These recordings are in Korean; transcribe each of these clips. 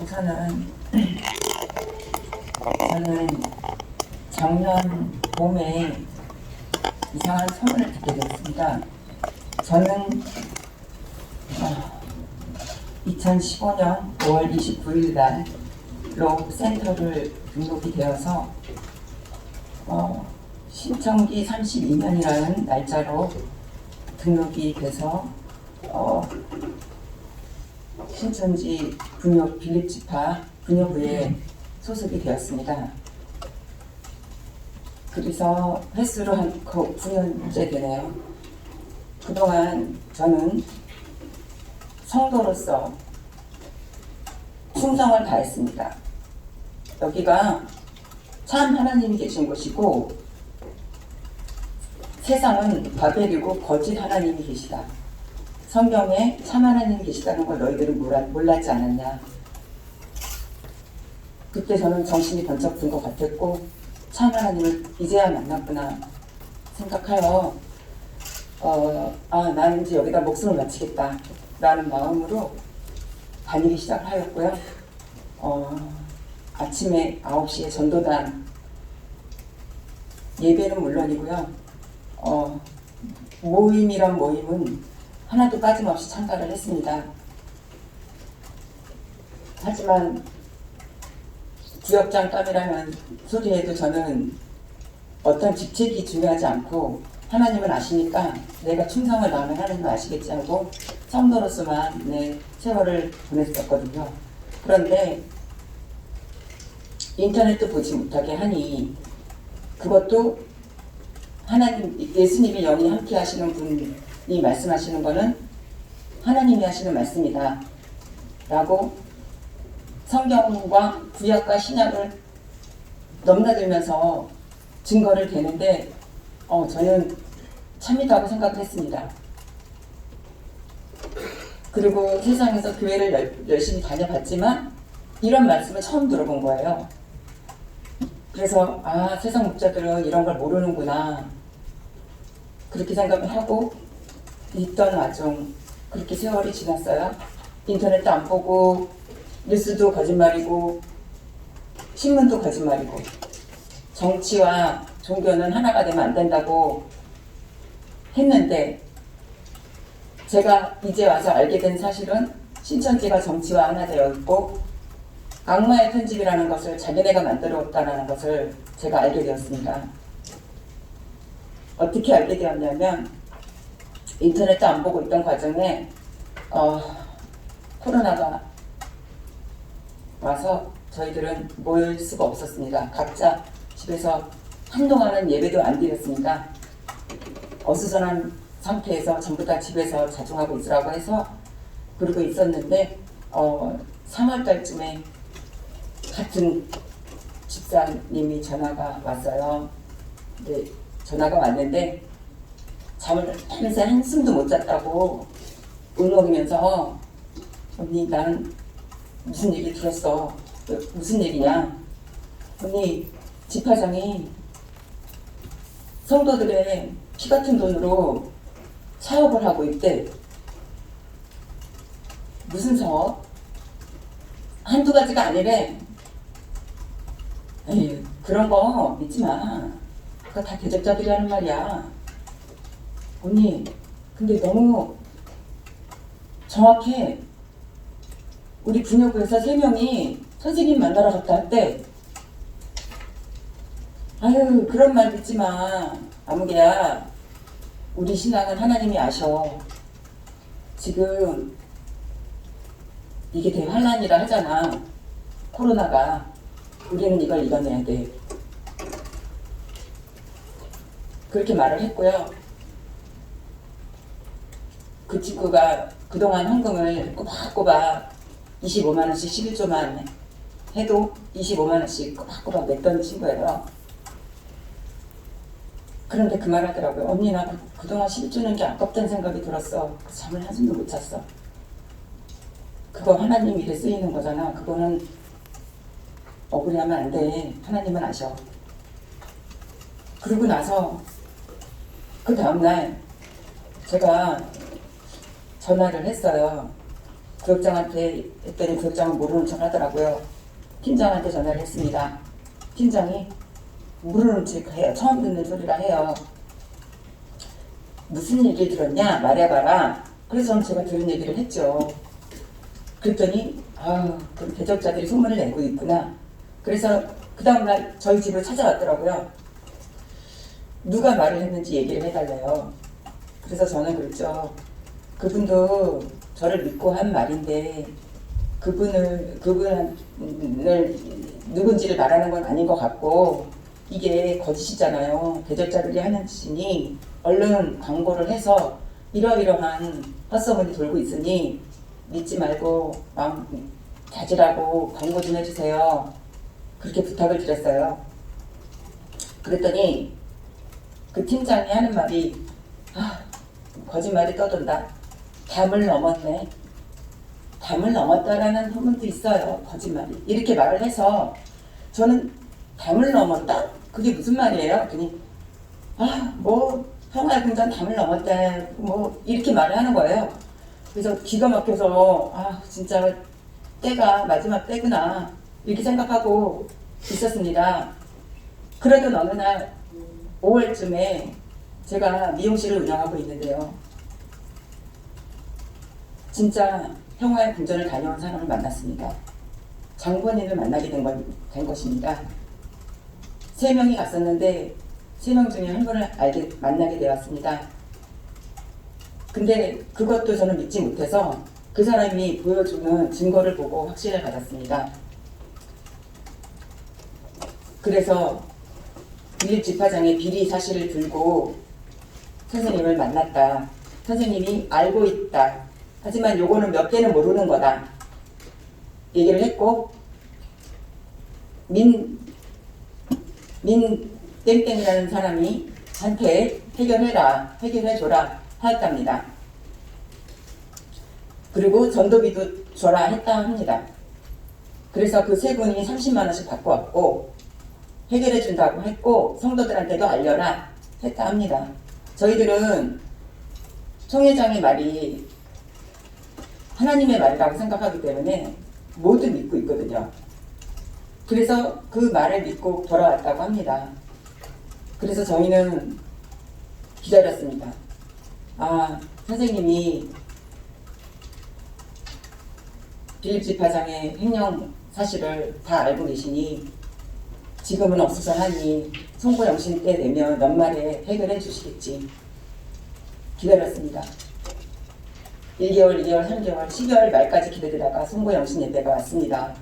우선은 저는 작년 봄에 이상한 소문을 듣게 됐습니다. 저는 2015년 5월 29일 날로 센터를 등록이 되어서 신청기 32년이라는 날짜로 등록이 돼서 신천지 분요 빌립지파 분요부에 소속이 되었습니다. 그래서 횟수로 한 9년째 되네요. 그동안 저는 성도로서 충성을 다했습니다. 여기가 참 하나님이 계신 곳이고 세상은 바벨이고 거짓 하나님이 계시다. 성경에 참 하나님이 계시다는 걸 너희들은 몰랐지 않았냐. 그때 저는 정신이 번쩍 든 것 같았고 참 하나님을 이제야 만났구나 생각하여 나는 이제 여기다 목숨을 바치겠다 라는 마음으로 다니기 시작하였고요. 아침에 9시에 전도단 예배는 물론이고요. 모임이란 모임은 하나도 빠짐없이 참가를 했습니다. 하지만 구역장감이라는 소리에도 저는 어떤 직책이 중요하지 않고 하나님은 아시니까 내가 충성을 다하면 하나님은 아시겠지 하고 성도로서만 내 세월을 보냈었거든요. 그런데 인터넷도 보지 못하게 하니 그것도 하나님, 예수님이 영이 함께 하시는 분이 말씀하시는 거는 하나님이 하시는 말씀이다 라고 성경과 구약과 신약을 넘나들면서 증거를 대는데 저는 참이다고 생각을 했습니다. 그리고 세상에서 교회를 열심히 다녀봤지만 이런 말씀을 처음 들어본 거예요. 그래서 세상 목자들은 이런 걸 모르는구나 그렇게 생각을 하고 있던 와중 그렇게 세월이 지났어요. 인터넷도 안 보고 뉴스도 거짓말이고 신문도 거짓말이고 정치와 종교는 하나가 되면 안 된다고 했는데 제가 이제 와서 알게 된 사실은 신천지가 정치와 하나 되어 있고 악마의 편집이라는 것을 자기네가 만들어왔다는 것을 제가 알게 되었습니다. 어떻게 알게 되었냐면 인터넷도 안 보고 있던 과정에 코로나가 와서 저희들은 모일 수가 없었습니다. 각자 집에서 한동안은 예배도 안 드렸습니다. 어수선한 상태에서 전부 다 집에서 자중하고 있으라고 해서 그러고 있었는데 3월 달쯤에 같은 집사님이 전화가 왔어요. 근데 전화가 왔는데 잠을 밤새 한숨도 못 잤다고 울먹이면서 언니 나는 무슨 얘기 들었어. 무슨 얘기냐. 언니 집화장이 성도들의 피 같은 돈으로 사업을 하고 있대. 무슨 사업? 한두 가지가 아니래. 에이, 그런 거 믿지 마. 그거 다 대적자들이 하는 말이야. 언니, 근데 너무 정확해. 우리 분여부에서 3명이 선생님 만나러 갔다 왔대. 아유, 그런 말 믿지 마. 아무개야, 우리 신앙은 하나님이 아셔. 지금 이게 대환란이라 하잖아. 코로나가. 우리는 이걸 이겨내야 돼. 그렇게 말을 했고요. 그 친구가 그동안 헌금을 꼬박꼬박 25만원씩 11조만 해도 25만원씩 꼬박꼬박 냈던 친구예요. 그런데 그 말 하더라고요. 언니 나 그동안 11조는 게 아깝다는 생각이 들었어. 잠을 한숨도 못 잤어. 그거 하나님 일에 쓰이는 거잖아. 그거는 억울해하면 안 돼. 하나님은 아셔. 그러고 나서 그 다음날 제가 전화를 했어요. 구역장한테 했더니 구역장은 모르는 척 하더라고요. 팀장한테 전화를 했습니다. 팀장이 모르는 척 해요. 처음 듣는 소리라 해요. 무슨 얘기를 들었냐 말해봐라. 그래서 제가 들은 얘기를 했죠. 그랬더니 그럼 대적자들이 소문을 내고 있구나. 그래서 그 다음날 저희 집을 찾아왔더라고요. 누가 말을 했는지 얘기를 해달래요. 그래서 저는 그랬죠. 그분도 저를 믿고 한 말인데 그분을 누군지를 말하는 건 아닌 것 같고 이게 거짓이잖아요. 대적자들이 하는 짓이니 얼른 광고를 해서 이러이러한 헛소문이 돌고 있으니 믿지 말고 마음 다지라고 광고 좀 해주세요. 그렇게 부탁을 드렸어요. 그랬더니 그 팀장이 하는 말이 거짓말이 떠돈다. 담을 넘었네. 담을 넘었다라는 소문도 있어요. 거짓말이. 이렇게 말을 해서 저는 담을 넘었다? 그게 무슨 말이에요? 그랬더니 평화공단 담을 넘었다. 이렇게 말을 하는 거예요. 그래서 기가 막혀서 진짜 때가 마지막 때구나 이렇게 생각하고 있었습니다. 그러던 어느 날 5월쯤에 제가 미용실을 운영하고 있는데요. 진짜 평화의 궁전을 다녀온 사람을 만났습니다. 장본인을 만나게 된 것입니다. 3명이 갔었는데 3명 중에 한 분을 만나게 되었습니다. 근데 그것도 저는 믿지 못해서 그 사람이 보여주는 증거를 보고 확신을 가졌습니다. 그래서 빌립집화장의 비리 사실을 들고 선생님을 만났다. 선생님이 알고 있다. 하지만 요거는 몇 개는 모르는 거다. 얘기를 했고 민 땡땡이라는 사람이 한테 해결해줘라 하였답니다. 그리고 전도비도 줘라 했다 합니다. 그래서 그 3분이 30만 원씩 받고 왔고 해결해준다고 했고 성도들한테도 알려라 했다 합니다. 저희들은 총회장의 말이 하나님의 말이라고 생각하기 때문에 모두 믿고 있거든요. 그래서 그 말을 믿고 돌아왔다고 합니다. 그래서 저희는 기다렸습니다. 선생님이 빌립집화장의 횡령 사실을 다 알고 계시니 지금은 없어서 하니 송구영신 때 되면 연말에 해결해 주시겠지. 기다렸습니다. 1개월, 2개월, 3개월, 12월 말까지 기다리다가 송구영신 예배가 왔습니다.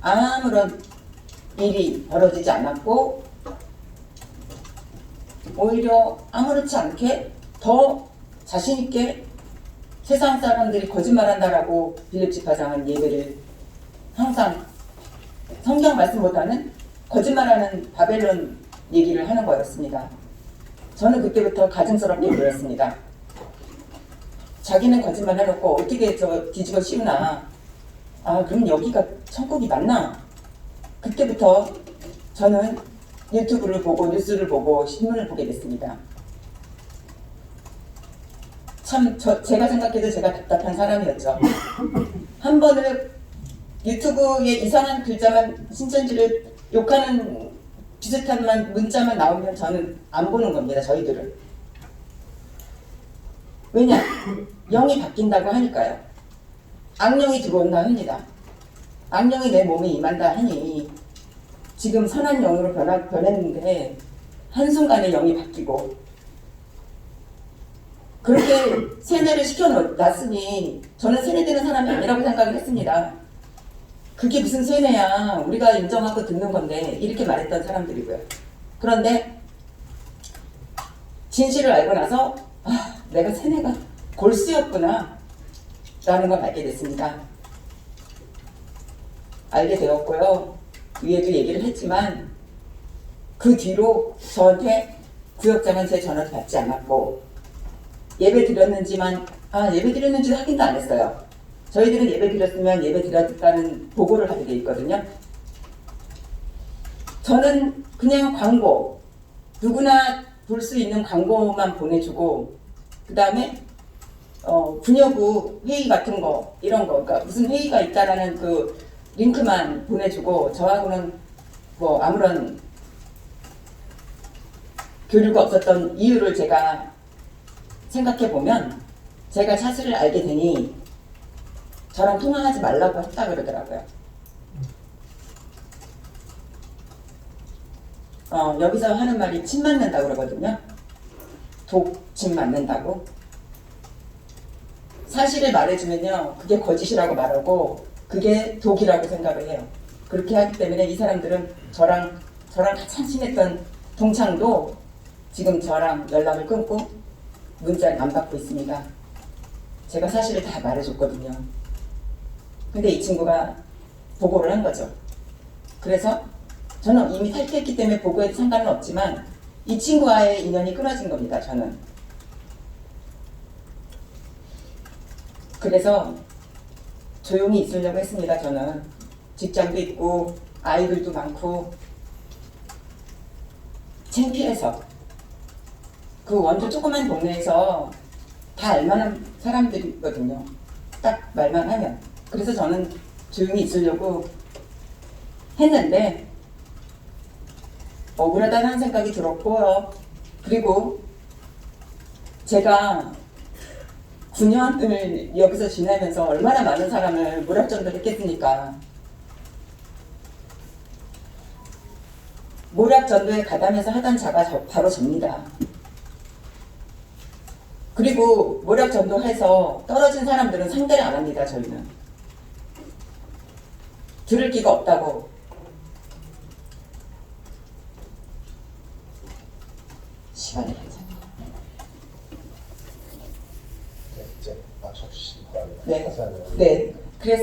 아무런 일이 벌어지지 않았고 오히려 아무렇지 않게 더 자신있게 세상 사람들이 거짓말한다라고 빌립집화장은 예배를 항상 성경 말씀보다는 거짓말하는 바벨론 얘기를 하는 거였습니다. 저는 그때부터 가증스럽게 보였습니다. 자기는 거짓말 해놓고 어떻게 뒤집어 씌우나. 그럼 여기가 천국이 맞나? 그때부터 저는 유튜브를 보고 뉴스를 보고 신문을 보게 됐습니다. 참 제가 생각해도 제가 답답한 사람이었죠. 한 번을 유튜브에 이상한 글자만 신천지를 욕하는 비슷한 문자만 나오면 저는 안 보는 겁니다. 저희들은. 왜냐? 영이 바뀐다고 하니까요. 악령이 들어온다 합니다. 악령이 내 몸에 임한다 하니 지금 선한 영으로 변했는데 한순간에 영이 바뀌고 그렇게 세뇌를 시켜놨으니 저는 세뇌되는 사람이 아니라고 생각을 했습니다. 그게 무슨 세뇌야. 우리가 인정하고 듣는 건데 이렇게 말했던 사람들이고요. 그런데 진실을 알고 나서 내가 세뇌가 골수였구나 라는 걸 알게 됐습니다. 알게 되었고요. 위에도 얘기를 했지만 그 뒤로 저한테 구역장은 제 전화를 받지 않았고 예배 드렸는지만 예배 드렸는지 확인도 안 했어요. 저희들은 예배 드렸으면 예배 드렸다는 보고를 하게 돼 있거든요. 저는 그냥 광고, 누구나 볼 수 있는 광고만 보내주고 그 다음에 분여구 회의 같은 거 이런 거 그러니까 무슨 회의가 있다라는 그 링크만 보내주고 저하고는 뭐 아무런 교류가 없었던 이유를 제가 생각해 보면 제가 사실을 알게 되니 저랑 통화하지 말라고 했다 그러더라고요. 여기서 하는 말이 침 맞는다고 그러거든요. 독침 맞는다고. 사실을 말해주면요, 그게 거짓이라고 말하고 그게 독이라고 생각을 해요. 그렇게 하기 때문에 이 사람들은 저랑 같이 친했던 동창도 지금 저랑 연락을 끊고 문자를 안 받고 있습니다. 제가 사실을 다 말해줬거든요. 근데 이 친구가 보고를 한 거죠. 그래서 저는 이미 탈퇴했기 때문에 보고해도 상관은 없지만 이 친구와의 인연이 끊어진 겁니다. 저는. 그래서 조용히 있으려고 했습니다. 저는 직장도 있고 아이들도 많고 창피해서 그 원주 조그만 동네에서 다 알만한 사람들이거든요. 딱 말만 하면. 그래서 저는 조용히 있으려고 했는데 억울하다는 생각이 들었고요. 그리고 제가 9년을 여기서 지내면서 얼마나 많은 사람을 모략전도를 했겠습니까? 모략전도에 가담해서 하던 자가 바로 접니다. 그리고 모략전도해서 떨어진 사람들은 상대를 안 합니다. 저희는. 들을 기가 없다고. 시간이 괜찮아요. 네, 이제 맞춰주시기 바랍니다. 네. 하세요. 네.